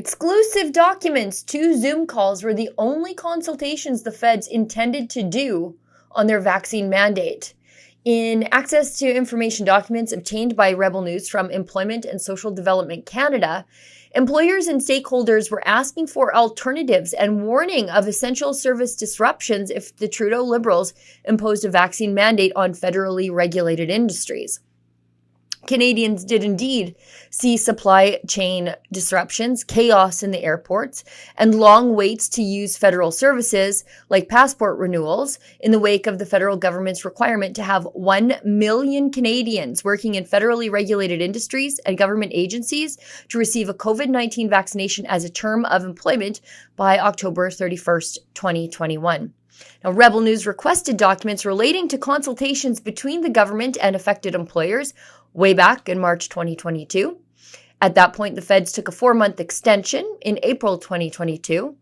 Exclusive documents. 2 Zoom calls were the only consultations the feds intended to do on their vaccine mandate. In access to information documents obtained by Rebel News from Employment and Social Development Canada, employers and stakeholders were asking for alternatives and warning of essential service disruptions if the Trudeau Liberals imposed a vaccine mandate on federally regulated industries. Canadians did indeed see supply chain disruptions, chaos in the airports, and long waits to use federal services like passport renewals in the wake of the federal government's requirement to have 1 million Canadians working in federally regulated industries and government agencies to receive a COVID-19 vaccination as a term of employment by October 31st, 2021. Now, Rebel News requested documents relating to consultations between the government and affected employers way back in March 2022. At that point, the feds took a 4-month extension in April 2022,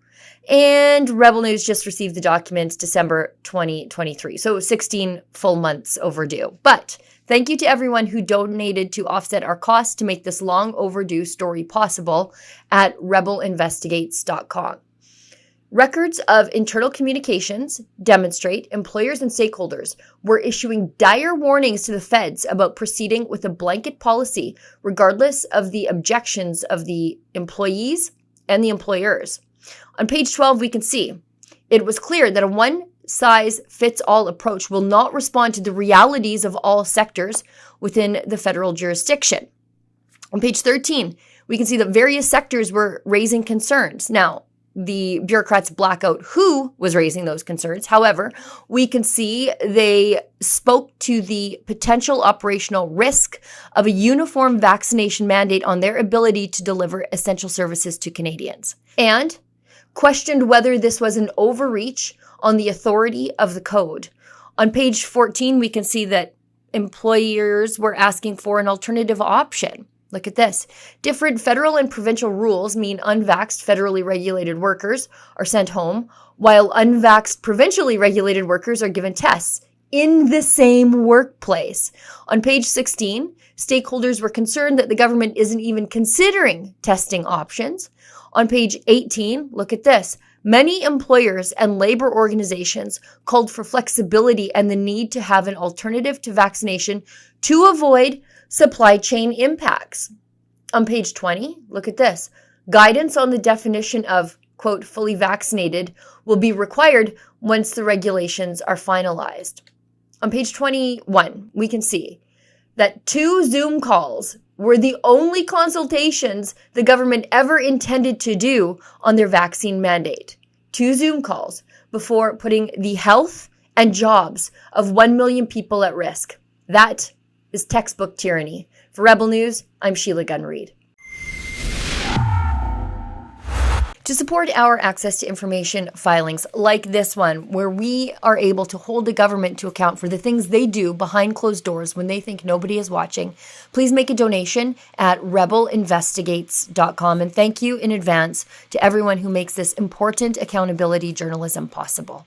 and Rebel News just received the documents December 2023, so 16 full months overdue. But thank you to everyone who donated to offset our costs to make this long overdue story possible at rebelinvestigates.com. Records of internal communications demonstrate employers and stakeholders were issuing dire warnings to the feds about proceeding with a blanket policy, regardless of the objections of the employees and the employers. On page 12, we can see it was clear that a one-size-fits-all approach will not respond to the realities of all sectors within the federal jurisdiction. On page 13, we can see that various sectors were raising concerns. Now, the bureaucrats black out who was raising those concerns. However, we can see they spoke to the potential operational risk of a uniform vaccination mandate on their ability to deliver essential services to Canadians, and questioned whether this was an overreach on the authority of the code. On page 14, we can see that employers were asking for an alternative option. Look at this. Different federal and provincial rules mean unvaxxed federally regulated workers are sent home, while unvaxxed provincially regulated workers are given tests in the same workplace. On page 16, stakeholders were concerned that the government isn't even considering testing options. On page 18, look at this. Many employers and labor organizations called for flexibility and the need to have an alternative to vaccination to avoid supply chain impacts. On page 20, look at this. Guidance on the definition of, quote, fully vaccinated will be required once the regulations are finalized. On page 21, we can see that 2 Zoom calls were the only consultations the government ever intended to do on their vaccine mandate. 2 Zoom calls before putting the health and jobs of 1 million people at risk. That is textbook tyranny. For Rebel News, I'm Sheila Gunn-Reid. To support our access to information filings like this one, where we are able to hold the government to account for the things they do behind closed doors when they think nobody is watching, please make a donation at rebelinvestigates.com. And thank you in advance to everyone who makes this important accountability journalism possible.